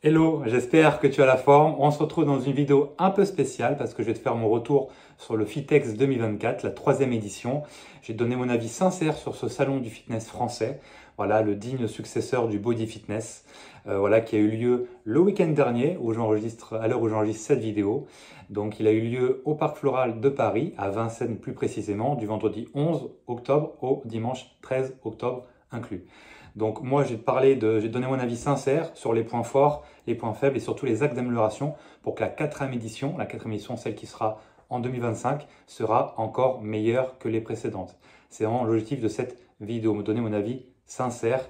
Hello, j'espère que tu as la forme. On se retrouve dans une vidéo un peu spéciale parce que je vais te faire mon retour sur le Fitex 2024, la troisième édition. J'ai donné mon avis sincère sur ce salon du fitness français, voilà, le digne successeur du Body Fitness, voilà, qui a eu lieu le week-end dernier, à l'heure où j'enregistre cette vidéo. Donc il a eu lieu au Parc Floral de Paris, à Vincennes plus précisément, du vendredi 11 octobre au dimanche 13 octobre inclus. Donc moi, j'ai donné mon avis sincère sur les points forts, les points faibles et surtout les axes d'amélioration pour que la quatrième édition, celle qui sera en 2025, sera encore meilleure que les précédentes. C'est vraiment l'objectif de cette vidéo, me donner mon avis sincère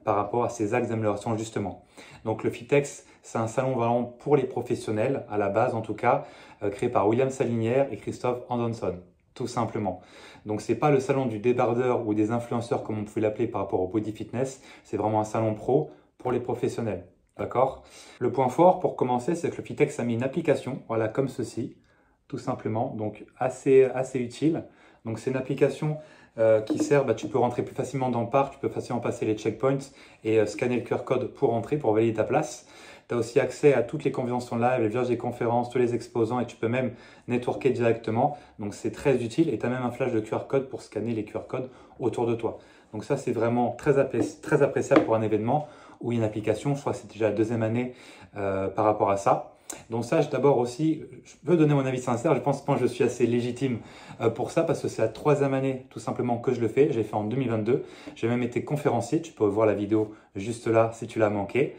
par rapport à ces axes d'amélioration justement. Donc le Fitex, c'est un salon vraiment pour les professionnels, à la base en tout cas, créé par William Salinière et Christophe Anderson. Tout simplement. Donc c'est pas le salon du débardeur ou des influenceurs comme on pouvait l'appeler par rapport au body fitness, c'est vraiment un salon pro pour les professionnels. D'accord? Le point fort pour commencer, c'est que le Fitex a mis une application, voilà, comme ceci, tout simplement, donc assez utile. Donc c'est une application qui sert, tu peux rentrer plus facilement dans le parc, tu peux facilement passer les checkpoints et scanner le QR code pour rentrer, pour valider ta place. Tu as aussi accès à toutes les conventions live, les vierges des conférences, tous les exposants et tu peux même networker directement. Donc c'est très utile et tu as même un flash de QR code pour scanner les QR codes autour de toi. Donc ça c'est vraiment très appréciable pour un événement ou une application. Je crois que c'est déjà la deuxième année par rapport à ça. Donc ça, d'abord aussi, je veux donner mon avis sincère, je pense que je suis assez légitime pour ça parce que c'est la troisième année tout simplement que je le fais. J'ai fait en 2022, j'ai même été conférencier, tu peux voir la vidéo juste là si tu l'as manqué.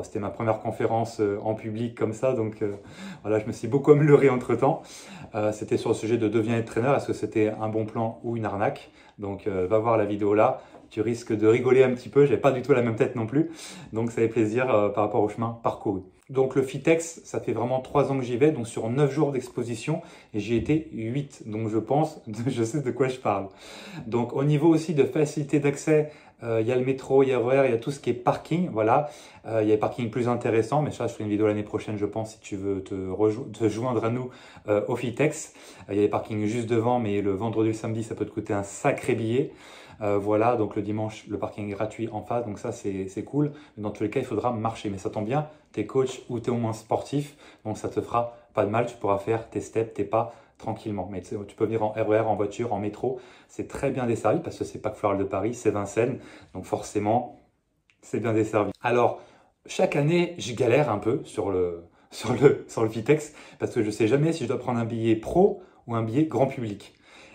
C'était ma première conférence en public comme ça, donc voilà, je me suis beaucoup amélioré entre temps. C'était sur le sujet de devenir entraîneur, est-ce que c'était un bon plan ou une arnaque? Donc va voir la vidéo là, tu risques de rigoler un petit peu, j'ai pas du tout la même tête non plus, donc ça fait plaisir par rapport au chemin parcouru. Donc le Fitex, ça fait vraiment 3 ans que j'y vais, donc sur 9 jours d'exposition, et j'y étais 8, donc je sais de quoi je parle. Donc au niveau aussi de facilité d'accès, il y a le métro, il y a RER, il y a tout ce qui est parking, voilà. Il y a des parkings plus intéressants, mais ça je ferai une vidéo l'année prochaine je pense si tu veux te joindre à nous au Fitex. Il y a des parkings juste devant, mais le vendredi et le samedi ça peut te coûter un sacré billet. Voilà, donc le dimanche, le parking est gratuit en face, donc ça c'est cool. Mais dans tous les cas, il faudra marcher. Mais ça tombe bien, tu es coach ou tu es au moins sportif, donc ça te fera pas de mal, tu pourras faire tes steps, tes pas tranquillement. Mais tu peux venir en RER, en voiture, en métro, c'est très bien desservi parce que c'est pas que Floral de Paris, c'est Vincennes, donc forcément, c'est bien desservi. Alors, chaque année, je galère un peu sur le Fitex parce que je sais jamais si je dois prendre un billet pro ou un billet grand public.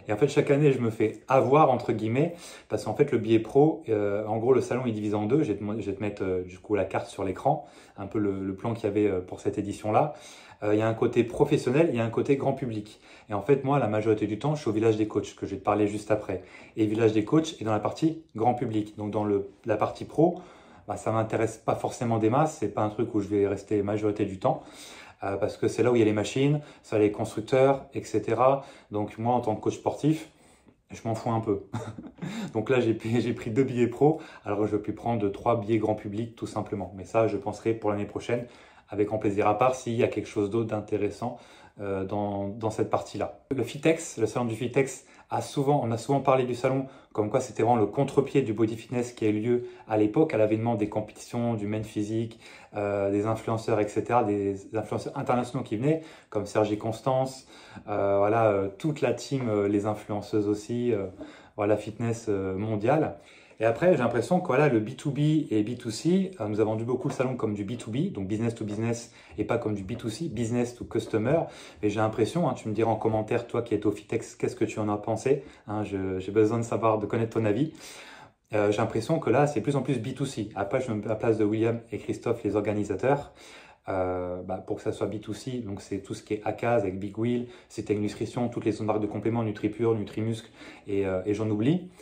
Et en fait, chaque année, je me fais avoir, entre guillemets, parce qu'en fait, le billet pro, en gros, le salon est divisé en deux. Je vais te mettre du coup la carte sur l'écran, un peu le plan qu'il y avait pour cette édition-là. Il y a un côté professionnel, il y a un côté grand public. Et en fait, moi, la majorité du temps, je suis au village des coachs, que je vais te parler juste après. Et le village des coachs est dans la partie grand public. Donc, dans la partie pro, ça m'intéresse pas forcément des masses. C'est pas un truc où je vais rester majorité du temps. Parce que c'est là où il y a les machines, ça les constructeurs, etc. Donc moi, en tant que coach sportif, je m'en fous un peu. Donc là, j'ai pris 2 billets pro, alors je peux prendre 3 billets grand public tout simplement. Mais ça, je penserai pour l'année prochaine avec grand plaisir, à part s'il y a quelque chose d'autre d'intéressant dans cette partie-là. Le Fitex, le salon du Fitex, on a souvent parlé du salon comme quoi c'était vraiment le contre-pied du body fitness qui a eu lieu à l'époque, à l'avènement des compétitions, du men physique, des influenceurs, etc., des influenceurs internationaux qui venaient, comme Sergi Constance, voilà, toute la team, les influenceuses aussi, voilà, fitness mondial. Et après, j'ai l'impression que voilà, le B2B et B2C nous a vendu beaucoup le salon comme du B2B, donc business to business, et pas comme du B2C, business to customer. Et j'ai l'impression, tu me diras en commentaire, toi qui es au Fitex, qu'est-ce que tu en as pensé, j'ai besoin de savoir, de connaître ton avis. J'ai l'impression que là, c'est de plus en plus B2C. Après, je me mets à la place de William et Christophe, les organisateurs. Pour que ça soit B2C, donc c'est tout ce qui est ACAS avec Big Wheel, Citec Nutrition, toutes les marques de compléments, NutriPure, Nutrimuscle et j'en oublie.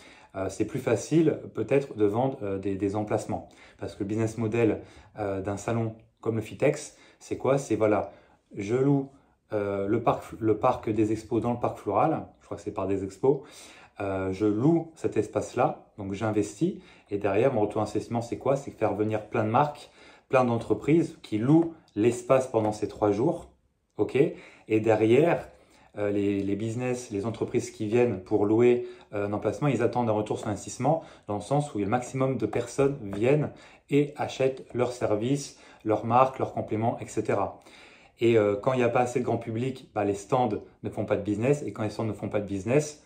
C'est plus facile peut-être de vendre des emplacements. Parce que le business model d'un salon comme le Fitex, c'est quoi? C'est voilà, je loue le parc des expos dans le parc floral, je crois que c'est par des expos, je loue cet espace-là, donc j'investis, et derrière mon retour investissement c'est quoi? C'est faire venir plein de marques, plein d'entreprises qui louent l'espace pendant ces 3 jours, ok? Et derrière, les business, les entreprises qui viennent pour louer un emplacement, ils attendent un retour sur investissement dans le sens où le maximum de personnes viennent et achètent leurs services, leur marque, leurs compléments, etc. Et quand il n'y a pas assez de grand public, bah, les stands ne font pas de business. Et quand les stands ne font pas de business,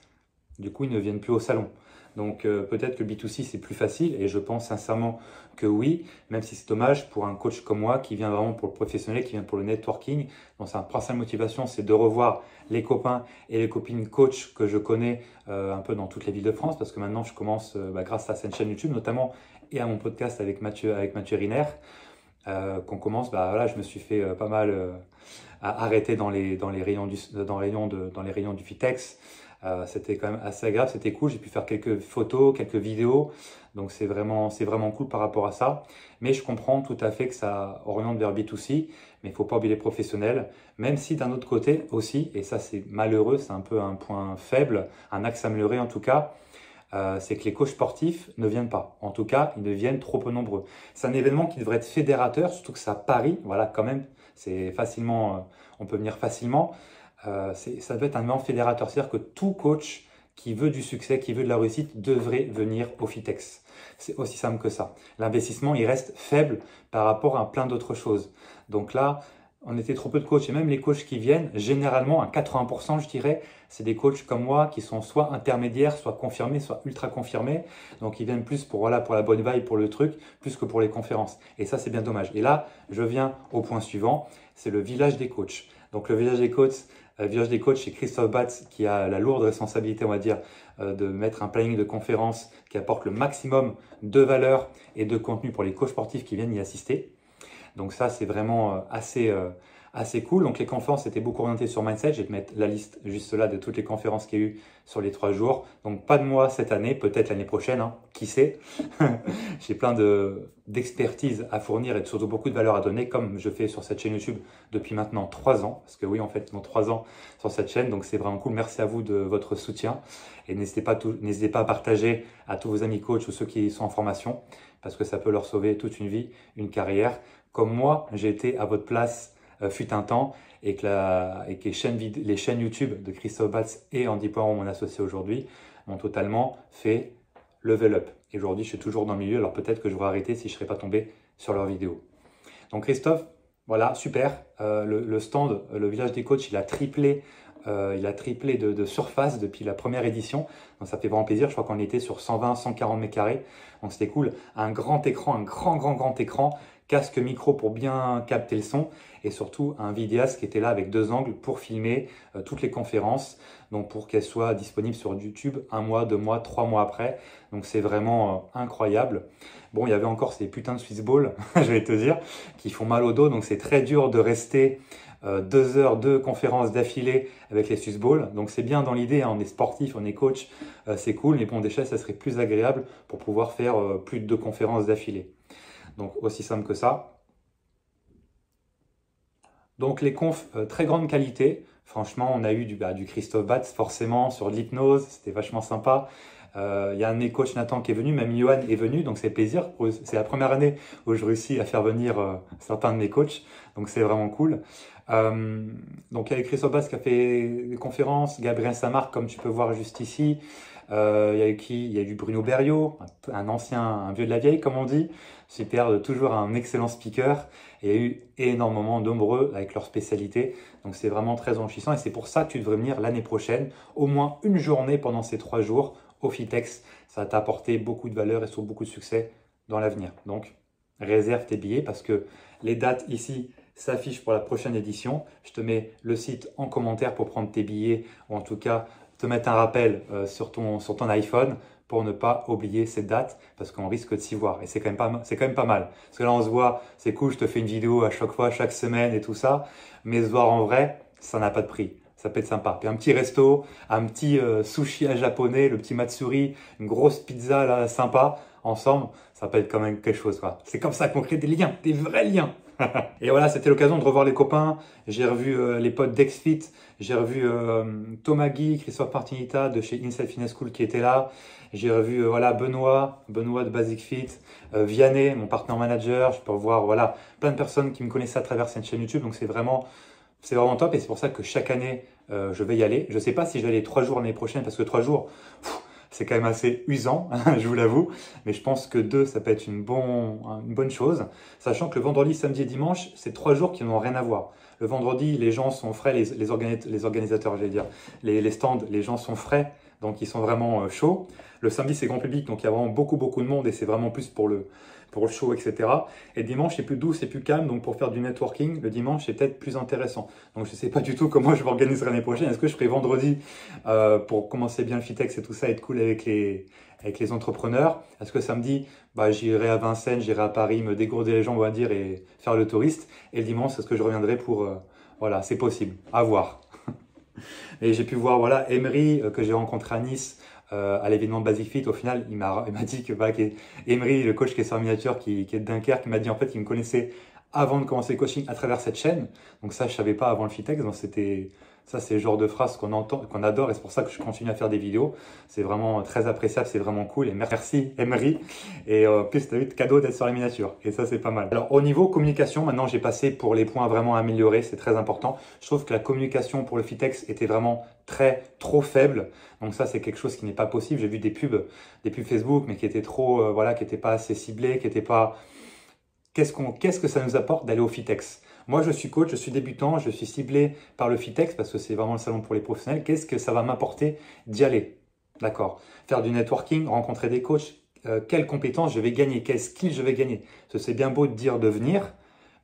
du coup, ils ne viennent plus au salon. Donc peut-être que le B2C, c'est plus facile. Et je pense sincèrement que oui, même si c'est dommage pour un coach comme moi qui vient vraiment pour le professionnel, qui vient pour le networking. Donc sa principale motivation, c'est de revoir les copains et les copines coach que je connais un peu dans toutes les villes de France. Parce que maintenant, je commence, grâce à cette chaîne YouTube notamment, et à mon podcast avec Mathieu Riner, qu'on commence, bah, voilà, je me suis fait pas mal arrêter dans les rayons du Fitex. C'était quand même assez agréable, c'était cool. J'ai pu faire quelques photos, quelques vidéos. Donc c'est vraiment cool par rapport à ça. Mais je comprends tout à fait que ça oriente vers B2C, mais il ne faut pas oublier les professionnels. Même si d'un autre côté aussi, et ça c'est malheureux, c'est un peu un point faible, un axe à améliorer en tout cas, c'est que les coachs sportifs ne viennent pas. En tout cas, ils ne viennent trop peu nombreux. C'est un événement qui devrait être fédérateur, surtout que c'est à Paris. Voilà, quand même, c'est facilement, on peut venir facilement. Ça doit être un événement fédérateur. C'est-à-dire que tout coach qui veut du succès, qui veut de la réussite, devrait venir au Fitex. C'est aussi simple que ça. L'investissement, il reste faible par rapport à plein d'autres choses. Donc là, on était trop peu de coachs. Et même les coachs qui viennent, généralement, à 80%, je dirais, c'est des coachs comme moi qui sont soit intermédiaires, soit confirmés, soit ultra confirmés. Donc, ils viennent plus pour la bonne vibe, pour le truc, plus que pour les conférences. Et ça, c'est bien dommage. Et là, je viens au point suivant, c'est le village des coachs. Donc, le village des coachs, c'est Christophe Batz qui a la lourde responsabilité, on va dire, de mettre un planning de conférences qui apporte le maximum de valeur et de contenu pour les coachs sportifs qui viennent y assister. Donc ça, c'est vraiment assez cool. Donc les conférences étaient beaucoup orientées sur mindset. Je vais te mettre la liste juste là de toutes les conférences qu'il y a eu sur les 3 jours. Donc pas de moi cette année, peut-être l'année prochaine, hein, qui sait. J'ai plein d'expertise à fournir et surtout beaucoup de valeur à donner, comme je fais sur cette chaîne YouTube depuis maintenant 3 ans. Parce que oui, en fait, ils ont 3 ans sur cette chaîne, donc c'est vraiment cool. Merci à vous de votre soutien. Et n'hésitez pas à partager à tous vos amis coachs ou ceux qui sont en formation, parce que ça peut leur sauver toute une vie, une carrière. Comme moi, j'ai été à votre place fut un temps et que les chaînes YouTube de Christophe Batz et Andy Poiron, mon associé aujourd'hui, m'ont totalement fait level up. Et aujourd'hui, je suis toujours dans le milieu, alors peut-être que j'aurais arrêté si je ne serais pas tombé sur leurs vidéos. Donc Christophe, voilà, super. Le stand, le village des coachs, il a triplé de surface depuis la première édition. Donc ça fait vraiment plaisir. Je crois qu'on était sur 120, 140 mètres carrés. Donc c'était cool. Un grand écran, un grand écran. Casque micro pour bien capter le son et surtout un vidéaste qui était là avec 2 angles pour filmer toutes les conférences, donc pour qu'elles soient disponibles sur YouTube 1 mois, 2 mois, 3 mois après. Donc c'est vraiment incroyable. Bon, il y avait encore ces putains de Swiss Ball, je vais te dire, qui font mal au dos, donc c'est très dur de rester 2 heures de conférences d'affilée avec les Swiss Ball. Donc c'est bien dans l'idée, hein, on est sportif, on est coach, c'est cool, mais bon, déjà ça serait plus agréable pour pouvoir faire plus de 2 conférences d'affilée. Donc aussi simple que ça. Donc les confs, très grande qualité. Franchement, on a eu du Christophe Batz forcément sur de l'hypnose, c'était vachement sympa. Il y a un de mes coachs, Nathan, qui est venu, même Johan est venu, donc c'est plaisir. C'est la première année où je réussis à faire venir certains de mes coachs, donc c'est vraiment cool. Donc il y a Christophe Batz qui a fait des conférences, Gabriel Samarc, comme tu peux voir juste ici. Il y a eu qui? Il y a eu Bruno Berriot, un vieux de la vieille, comme on dit. Super, toujours un excellent speaker. Et il y a eu énormément nombreux avec leur spécialité. Donc c'est vraiment très enrichissant et c'est pour ça que tu devrais venir l'année prochaine, au moins une journée pendant ces 3 jours au Fitex. Ça va t'apporter beaucoup de valeur et surtout beaucoup de succès dans l'avenir. Donc réserve tes billets parce que les dates ici s'affichent pour la prochaine édition. Je te mets le site en commentaire pour prendre tes billets ou en tout cas te mettre un rappel sur ton iPhone pour ne pas oublier cette date parce qu'on risque de s'y voir et c'est quand même pas mal parce que là on se voit, c'est cool, je te fais une vidéo à chaque fois, chaque semaine et tout ça, mais se voir en vrai, ça n'a pas de prix, ça peut être sympa. Puis un petit resto, un petit sushi à japonais, le petit matsuri, une grosse pizza là sympa ensemble, ça peut être quand même quelque chose quoi. C'est comme ça qu'on crée des liens, des vrais liens. Et voilà, c'était l'occasion de revoir les copains. J'ai revu les potes d'Exfit, j'ai revu Thomas Guy, Christophe Martinita de chez Inside Fitness School qui était là. J'ai revu voilà, Benoît de Basic Fit, Vianney, mon partenaire manager. Je peux revoir voilà, plein de personnes qui me connaissaient à travers cette chaîne YouTube. Donc c'est vraiment top et c'est pour ça que chaque année, je vais y aller. Je ne sais pas si je vais aller 3 jours l'année prochaine parce que 3 jours, C'est quand même assez usant, je vous l'avoue, mais je pense que 2, ça peut être une bonne chose, sachant que le vendredi, samedi et dimanche, c'est 3 jours qui n'ont rien à voir. Le vendredi, les gens sont frais, les organisateurs, j'allais dire, les stands, les gens sont frais, donc ils sont vraiment chauds. Le samedi, c'est grand public, donc il y a vraiment beaucoup de monde et c'est vraiment plus pour le show, etc. Et le dimanche, c'est plus doux, c'est plus calme, donc pour faire du networking, le dimanche, c'est peut-être plus intéressant. Donc je ne sais pas du tout comment je m'organiserai l'année prochaine. Est-ce que je ferai vendredi pour commencer bien le Fitex et tout ça, être cool avec les entrepreneurs? Est-ce que samedi, bah, j'irai à Vincennes, j'irai à Paris, me dégourdir les jambes, on va dire, et faire le touriste? Et le dimanche, est-ce que je reviendrai pour... voilà, c'est possible, à voir. Et j'ai pu voir, voilà, Emery, que j'ai rencontré à Nice, à l'événement Basic Fit. Au final, il m'a dit que bah, Emery, le coach qui est sur miniature, qui est de Dunkerque, il m'a dit en fait qu'il me connaissait avant de commencer le coaching à travers cette chaîne. Donc ça, je savais pas avant le Fitex. Donc ça, c'est le genre de phrase qu'on entend, qu'on adore, et c'est pour ça que je continue à faire des vidéos. C'est vraiment très appréciable, c'est vraiment cool. Et merci Emery. Et plus, tu as eu de cadeau d'être sur les miniatures. Et ça, c'est pas mal. Alors, au niveau communication, maintenant, j'ai passé pour les points vraiment améliorés. C'est très important. Je trouve que la communication pour le Fitex était vraiment trop faible. Donc ça, c'est quelque chose qui n'est pas possible. J'ai vu des pubs Facebook, mais qui étaient trop, voilà, qui n'étaient pas assez ciblées, qui n'étaient pas... Qu'est-ce que ça nous apporte d'aller au Fitex? Moi, je suis coach, je suis débutant, je suis ciblé par le Fitex parce que c'est vraiment le salon pour les professionnels. Qu'est-ce que ça va m'apporter d'y aller? D'accord. Faire du networking, rencontrer des coachs, quelles compétences je vais gagner, quels skills je vais gagner. Parce que c'est bien beau de dire de venir,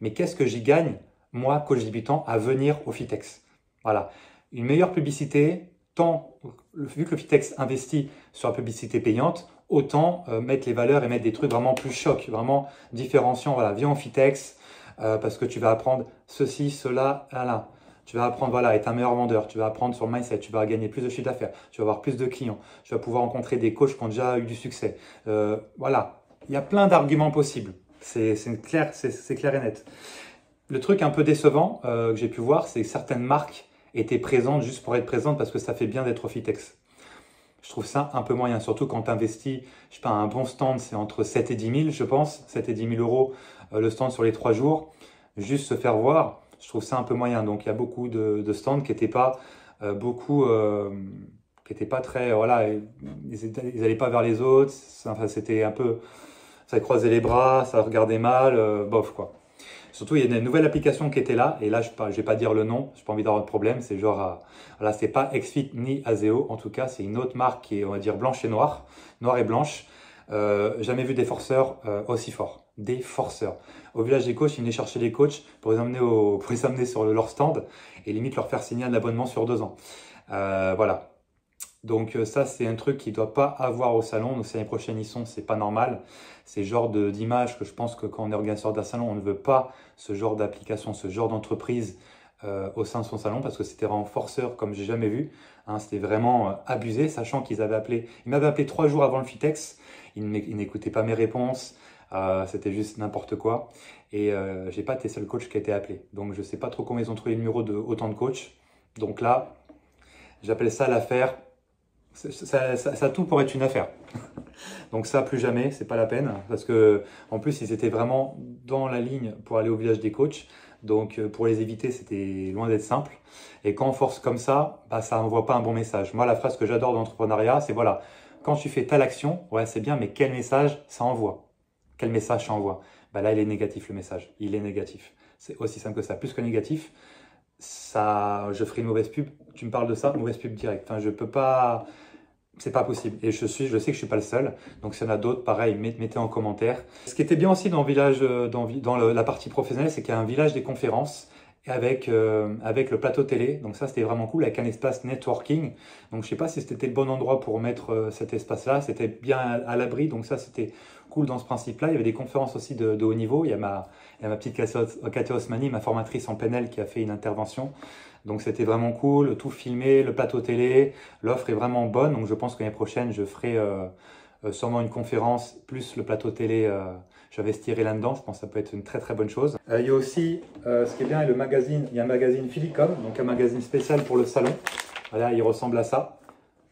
mais qu'est-ce que j'y gagne, moi, coach débutant, à venir au Fitex? Voilà. Une meilleure publicité, vu que le Fitex investit sur la publicité payante, autant mettre les valeurs et mettre des trucs vraiment plus chocs, vraiment différenciants. Voilà, viens au Fitex parce que tu vas apprendre ceci, cela, là. Tu vas apprendre, voilà, à être un meilleur vendeur. Tu vas apprendre sur le mindset. Tu vas gagner plus de chiffre d'affaires. Tu vas avoir plus de clients. Tu vas pouvoir rencontrer des coachs qui ont déjà eu du succès. Voilà, il y a plein d'arguments possibles. C'est clair et net. Le truc un peu décevant que j'ai pu voir, c'est que certaines marques étaient présentes juste pour être présentes parce que ça fait bien d'être au Fitex. Je trouve ça un peu moyen, surtout quand tu investis, je sais pas, un bon stand, c'est entre 7 et 10 000, je pense, 7 et 10 000 euros le stand sur les 3 jours. Juste se faire voir, je trouve ça un peu moyen. Donc il y a beaucoup de stands qui n'étaient pas qui étaient pas très, voilà, ils n'allaient pas vers les autres. Enfin, c'était un peu, ça croisait les bras, ça regardait mal, bof quoi. Surtout, il y a une nouvelle application qui était là, et là, je ne vais pas dire le nom, je n'ai pas envie d'avoir de problème, c'est genre, voilà, c'est pas Xfit ni Azeo, en tout cas, c'est une autre marque qui est, on va dire, blanche et noire, noire et blanche. Jamais vu des forceurs aussi forts, des forceurs. Au village des coachs, ils venaient chercher les coachs pour les amener sur leur stand, et limite leur faire signer un abonnement sur 2 ans. Voilà. Donc ça, c'est un truc qu'il ne doit pas avoir au salon. Donc si l'année prochaine ils sont, c'est pas normal. C'est le genre d'image que je pense que quand on est organisateur d'un salon, on ne veut pas ce genre d'application, ce genre d'entreprise au sein de son salon parce que c'était vraiment forceur comme j'ai jamais vu. Hein, c'était vraiment abusé, sachant qu'ils m'avaient appelé 3 jours avant le Fitex. Ils n'écoutaient pas mes réponses. C'était juste n'importe quoi. Et j'ai pas été seul coach qui a été appelé. Donc je sais pas trop comment ils ont trouvé le numéro de autant de coachs. Donc là, j'appelle ça l'affaire. Ça a tout pour être une affaire. Donc ça, plus jamais, c'est pas la peine. Parce que en plus, ils étaient vraiment dans la ligne pour aller au village des coachs. Donc pour les éviter, c'était loin d'être simple. Et quand on force comme ça, bah, ça n'envoie pas un bon message. Moi, la phrase que j'adore dans l'entrepreneuriat, c'est voilà, quand tu fais telle action, ouais, c'est bien, mais quel message ça envoie? Quel message ça envoie? Bah là, il est négatif le message. Il est négatif. C'est aussi simple que ça. Plus que négatif, ça, je ferai une mauvaise pub. Tu me parles de ça, mauvaise pub directe. Enfin, je peux pas, c'est pas possible. Et je sais que je suis pas le seul. Donc, s'il y en a d'autres, pareil, mettez en commentaire. Ce qui était bien aussi dans le village, dans la partie professionnelle, c'est qu'il y a un village des conférences avec le plateau télé. Donc ça, c'était vraiment cool avec un espace networking. Donc, je sais pas si c'était le bon endroit pour mettre cet espace-là. C'était bien à l'abri. Donc ça, c'était cool dans ce principe-là. Il y avait des conférences aussi de haut niveau. Il y a ma petite Katia Osmani, ma formatrice en PNL, qui a fait une intervention. Donc c'était vraiment cool, tout filmé, le plateau télé, l'offre est vraiment bonne. Donc je pense que l'année prochaine, je ferai sûrement une conférence plus le plateau télé. J'investirai là-dedans, je pense que ça peut être une très bonne chose. Il y a aussi, ce qui est bien, il y a un magazine Philicom, donc un magazine spécial pour le salon. Voilà, il ressemble à ça.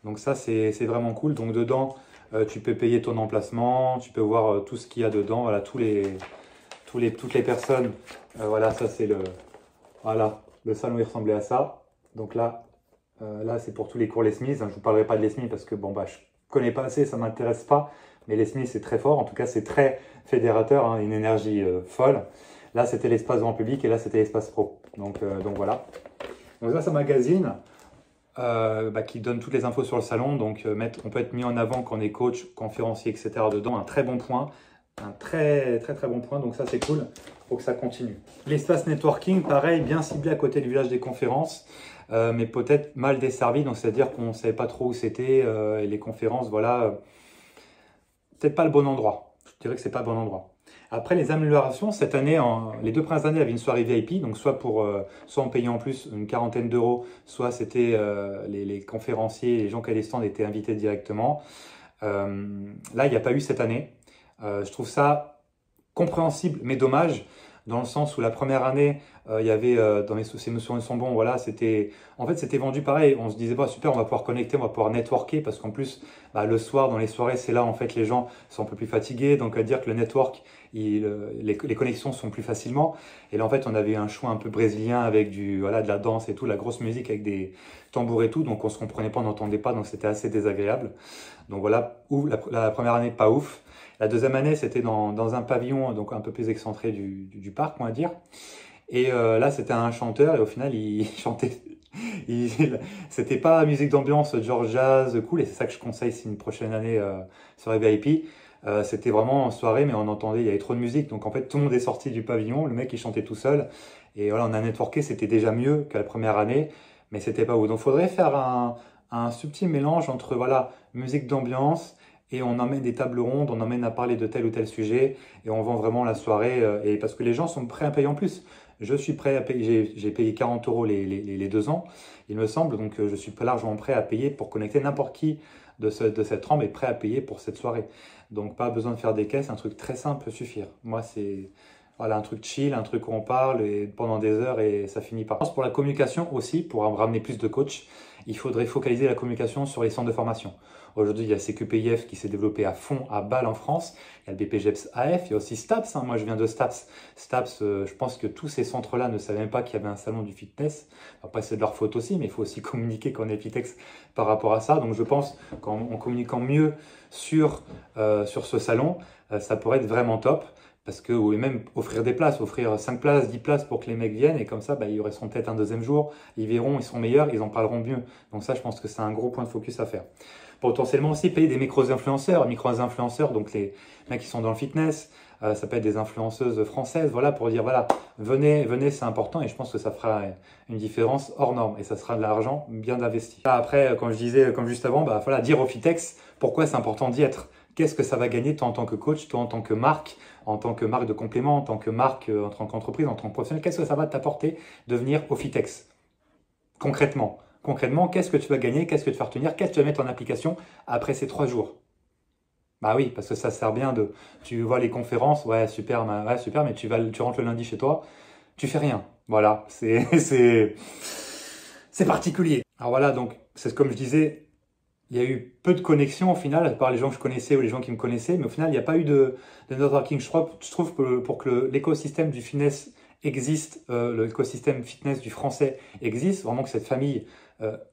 Donc ça, c'est vraiment cool. Donc dedans, tu peux payer ton emplacement, tu peux voir tout ce qu'il y a dedans. Voilà, toutes les personnes. Voilà, ça c'est voilà, le salon il ressemblait à ça. Donc là, c'est pour tous les cours Les Smiths. Je ne vous parlerai pas de Les Smiths parce que bon, bah, connais pas assez, ça m'intéresse pas. Mais les Smiths, c'est très fort. En tout cas, c'est très fédérateur, hein, une énergie folle. Là, c'était l'espace grand public et là, c'était l'espace pro. Donc voilà. Donc ça, c'est un magazine qui donne toutes les infos sur le salon. Donc on peut être mis en avant quand on est coach, conférencier, etc. dedans. Un très bon point. Un très bon point. Donc ça, c'est cool. Il faut que ça continue. L'espace networking, pareil, bien ciblé à côté du village des conférences. Mais peut-être mal desservi. Donc c'est-à-dire qu'on ne savait pas trop où c'était. Et les conférences, voilà, peut-être pas le bon endroit. Je dirais que c'est pas le bon endroit. Après, les améliorations, cette année, les 2 premières années, il y avait une soirée VIP, donc soit en payant en plus une quarantaine d'euros, soit c'était les conférenciers, les gens qui avaient les stands étaient invités directement. Là, il n'y a pas eu cette année. Je trouve ça compréhensible, mais dommage, dans le sens où la première année, il y avait ces notions sont bons, voilà, c'était vendu pareil. On se disait bah super, on va pouvoir connecter, on va pouvoir networker parce qu'en plus le soir dans les soirées, c'est là en fait les gens sont un peu plus fatigués, donc à dire que le network, les connexions sont plus facilement. Et là en fait, on avait un choix un peu brésilien avec de la danse et tout, la grosse musique avec des tambours et tout, donc on se comprenait pas, on n'entendait pas, donc c'était assez désagréable. Donc voilà, la première année pas ouf. La deuxième année, c'était dans un pavillon donc un peu plus excentré du parc, on va dire. Et là, c'était un chanteur et au final, il chantait. C'était pas musique d'ambiance, genre jazz, cool. Et c'est ça que je conseille si une prochaine année soirée VIP. C'était vraiment en soirée, mais on entendait, il y avait trop de musique. Donc en fait, tout le monde est sorti du pavillon. Le mec, il chantait tout seul. Et voilà, on a networké, c'était déjà mieux qu'à la première année, mais c'était pas ouf. Donc il faudrait faire un subtil mélange entre voilà, musique d'ambiance et on emmène des tables rondes, on emmène à parler de tel ou tel sujet et on vend vraiment la soirée. Et parce que les gens sont prêts à payer en plus. Je suis prêt à payer, j'ai payé 40 euros les 2 ans, il me semble, donc je suis largement prêt à payer pour connecter n'importe qui de cette rampe est prêt à payer pour cette soirée. Donc pas besoin de faire des caisses, un truc très simple peut suffire. Moi c'est voilà, un truc chill, un truc où on parle et pendant des heures et ça finit par. Pour la communication aussi, pour ramener plus de coachs, il faudrait focaliser la communication sur les centres de formation. Aujourd'hui, il y a CQPIF qui s'est développé à fond à Bâle en France. Il y a le BPGEPS AF, il y a aussi STAPS. Moi, je viens de STAPS. STAPS, je pense que tous ces centres-là ne savaient même pas qu'il y avait un salon du fitness. Après, c'est de leur faute aussi, mais il faut aussi communiquer quand on est Fitex par rapport à ça. Donc, je pense qu'en communiquant mieux sur ce salon, ça pourrait être vraiment top. Parce que, ou même offrir des places, offrir 5 places, 10 places pour que les mecs viennent et comme ça, ils resteront peut-être un deuxième jour, ils verront, ils seront meilleurs, ils en parleront mieux. Donc ça, je pense que c'est un gros point de focus à faire. Potentiellement aussi payer des micro-influenceurs, donc les mecs qui sont dans le fitness, ça peut être des influenceuses françaises, voilà, pour dire, voilà, venez, c'est important et je pense que ça fera une différence hors norme et ça sera de l'argent bien investi. Après, comme je disais, comme juste avant, voilà, dire au Fitex pourquoi c'est important d'y être. Qu'est-ce que ça va gagner toi en tant que coach, toi en tant que marque de complément, en tant que marque, en tant qu'entreprise, en tant que professionnel, qu'est-ce que ça va t'apporter de venir au Fitex concrètement? Concrètement, qu'est-ce que tu vas gagner? Qu'est-ce que tu vas retenir? Qu'est-ce que tu vas mettre en application après ces 3 jours? Bah oui, parce que ça sert bien de... Tu vois les conférences, ouais, super, mais tu rentres le lundi chez toi, tu fais rien. Voilà, c'est particulier. Alors voilà, donc, c'est comme je disais, il y a eu peu de connexions au final, par les gens que je connaissais ou les gens qui me connaissaient, mais au final, il n'y a pas eu de networking. Je trouve que pour que l'écosystème du fitness existe, l'écosystème fitness du français existe, vraiment que cette famille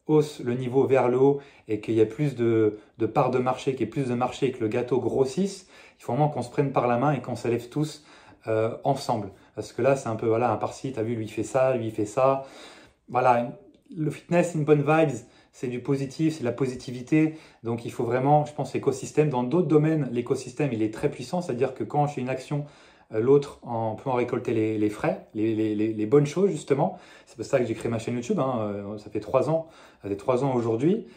hausse le niveau vers le haut et qu'il y a plus de parts de marché, qu'il y ait plus de marché et que le gâteau grossisse, il faut vraiment qu'on se prenne par la main et qu'on s'élève tous ensemble. Parce que là, c'est un peu, voilà, un par-ci, t'as vu, lui il fait ça, lui il fait ça. Voilà, le fitness, c'est une bonne vibes, c'est du positif, c'est de la positivité. Donc il faut vraiment, je pense, l'écosystème. Dans d'autres domaines, l'écosystème, il est très puissant. C'est-à-dire que quand je fais une action, l'autre peut en récolter les frais, les bonnes choses, justement. C'est pour ça que j'ai créé ma chaîne YouTube. Ça fait 3 ans, ça fait 3 ans aujourd'hui.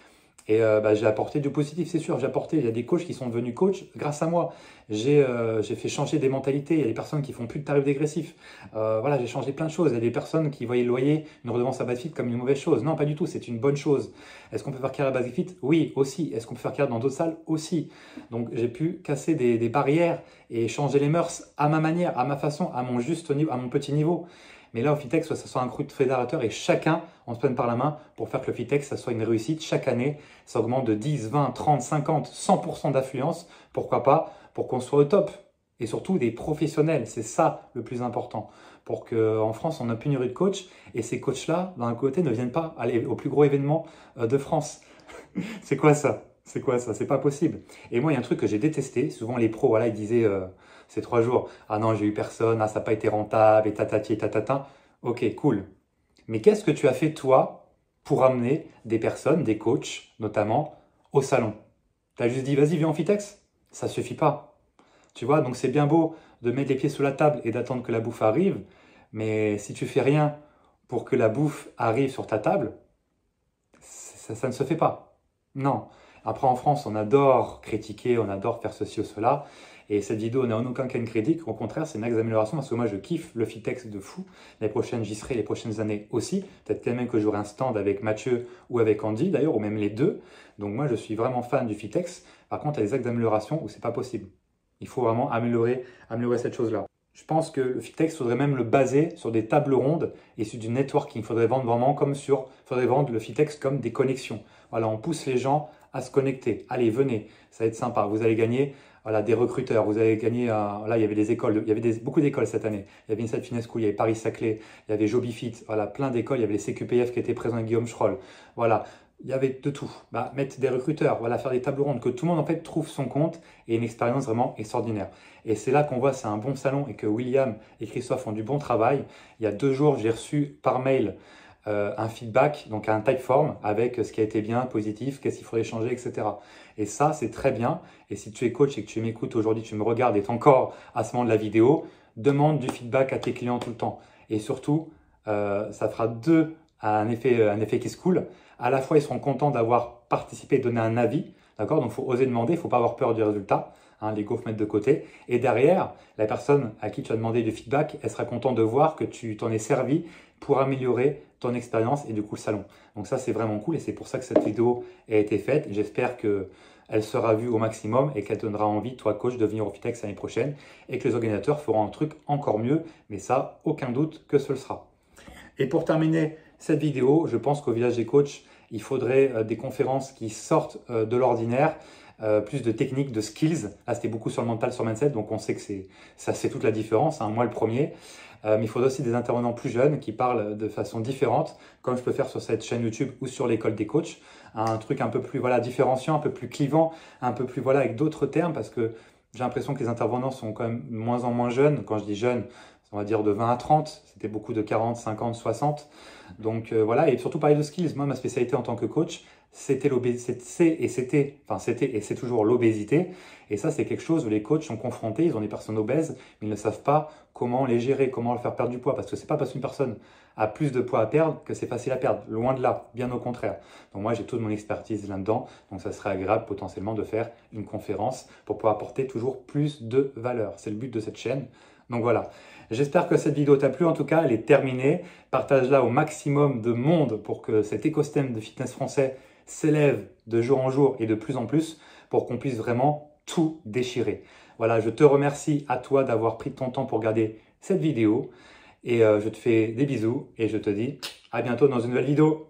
Et j'ai apporté du positif, c'est sûr. Il y a des coachs qui sont devenus coachs grâce à moi. J'ai fait changer des mentalités. Il y a des personnes qui font plus de tarifs dégressifs. Voilà, j'ai changé plein de choses. Il y a des personnes qui voyaient le loyer, une redevance à Basifit comme une mauvaise chose. Non, pas du tout, c'est une bonne chose. Est-ce qu'on peut faire carrière à Basifit? Oui, aussi. Est-ce qu'on peut faire carrière dans d'autres salles? Aussi. Donc j'ai pu casser des barrières et changer les mœurs à ma manière, à ma façon, à mon juste niveau, à mon petit niveau. Mais là, au Fitex, ça soit un groupe de fédérateurs et chacun, on se prenne par la main pour faire que le Fitex, ça soit une réussite. Chaque année, ça augmente de 10, 20, 30, 50, 100% d'affluence. Pourquoi pas? Pour qu'on soit au top. Et surtout des professionnels. C'est ça le plus important. Pour qu'en France, on a pénurie de coachs. Et ces coachs-là, d'un côté, ne viennent pas aller au plus gros événement de France. C'est quoi ça? C'est quoi ça? C'est pas possible. Et moi, il y a un truc que j'ai détesté. Souvent, les pros, voilà, ils disaient ces 3 jours, ah non, j'ai eu personne, ah, ça n'a pas été rentable, et tatati, et tatata. Ok, cool. Mais qu'est-ce que tu as fait, toi, pour amener des personnes, des coachs, notamment, au salon? Tu as juste dit, vas-y, viens en Fitex? Ça suffit pas. Tu vois, donc c'est bien beau de mettre les pieds sous la table et d'attendre que la bouffe arrive, mais si tu fais rien pour que la bouffe arrive sur ta table, ça ne se fait pas. Non. Après, en France, on adore critiquer, on adore faire ceci ou cela. Et cette vidéo n'a en aucun cas une critique. Au contraire, c'est une axe d'amélioration parce que moi, je kiffe le Fitex de fou. Les prochaines, j'y serai les prochaines années aussi. Peut-être même que j'aurai un stand avec Mathieu ou avec Andy d'ailleurs, ou même les deux. Donc moi, je suis vraiment fan du Fitex. Par contre, il y a des axes d'amélioration où c'est pas possible. Il faut vraiment améliorer cette chose-là. Je pense que le Fitex, il faudrait même le baser sur des tables rondes et sur du networking. Il faudrait vendre vraiment faudrait vendre le Fitex comme des connexions. Voilà, on pousse les gens à se connecter. Allez, venez, ça va être sympa. Vous allez gagner voilà, des recruteurs. Vous allez gagner, là, il y avait des écoles, il y avait beaucoup d'écoles cette année. Il y avait Inside Fitness School, il y avait Paris-Saclay, il y avait Jobifit, voilà, plein d'écoles. Il y avait les CQPF qui étaient présents avec Guillaume Schroll. Voilà, il y avait de tout. Bah, mettre des recruteurs, voilà, faire des tables rondes, que tout le monde en fait trouve son compte et une expérience vraiment extraordinaire. Et c'est là qu'on voit c'est un bon salon et que William et Christophe font du bon travail. Il y a 2 jours, j'ai reçu par mail un feedback, donc un typeform avec ce qui a été bien, positif, qu'est-ce qu'il faudrait changer, etc. Et ça, c'est très bien. Et si tu es coach et que tu m'écoutes aujourd'hui, tu me regardes et tu es encore à ce moment de la vidéo, demande du feedback à tes clients tout le temps. Et surtout, ça fera un effet qui se coule. À la fois, ils seront contents d'avoir participé, donné un avis, d'accord? Donc, il faut oser demander, il ne faut pas avoir peur du résultat. Hein, l'ego faut mettre de côté. Et derrière, la personne à qui tu as demandé du feedback, elle sera contente de voir que tu t'en es servi pour améliorer ton expérience et du coup le salon. Donc ça, c'est vraiment cool et c'est pour ça que cette vidéo a été faite. J'espère qu'elle sera vue au maximum et qu'elle donnera envie, toi coach, de venir au Fitex l'année prochaine et que les organisateurs feront un truc encore mieux. Mais ça, aucun doute que ce le sera. Et pour terminer cette vidéo, je pense qu'au Village des Coachs, il faudrait des conférences qui sortent de l'ordinaire, plus de techniques, de skills. Là, c'était beaucoup sur le mental, sur le mindset, donc on sait que ça c'est toute la différence, hein, moi le premier. Mais il faudrait aussi des intervenants plus jeunes qui parlent de façon différente, comme je peux faire sur cette chaîne YouTube ou sur l'école des coachs. Un truc un peu plus voilà, différenciant, un peu plus clivant, un peu plus voilà, avec d'autres termes, parce que j'ai l'impression que les intervenants sont quand même moins en moins jeunes. Quand je dis jeunes, on va dire de 20 à 30, c'était beaucoup de 40, 50, 60. Donc voilà, et surtout parler de skills. Moi, ma spécialité en tant que coach, c'était c'est toujours l'obésité. Et ça, c'est quelque chose où les coachs sont confrontés, ils ont des personnes obèses, mais ils ne savent pas comment les gérer, comment leur faire perdre du poids. Parce que c'est pas parce qu'une personne a plus de poids à perdre que c'est facile à perdre. Loin de là, bien au contraire. Donc moi, j'ai toute mon expertise là-dedans. Donc ça serait agréable potentiellement de faire une conférence pour pouvoir apporter toujours plus de valeur. C'est le but de cette chaîne. Donc voilà, j'espère que cette vidéo t'a plu. En tout cas, elle est terminée. Partage-la au maximum de monde pour que cet écosystème de fitness français s'élève de jour en jour et de plus en plus pour qu'on puisse vraiment tout déchirer. Voilà, je te remercie à toi d'avoir pris ton temps pour regarder cette vidéo et je te fais des bisous et je te dis à bientôt dans une nouvelle vidéo.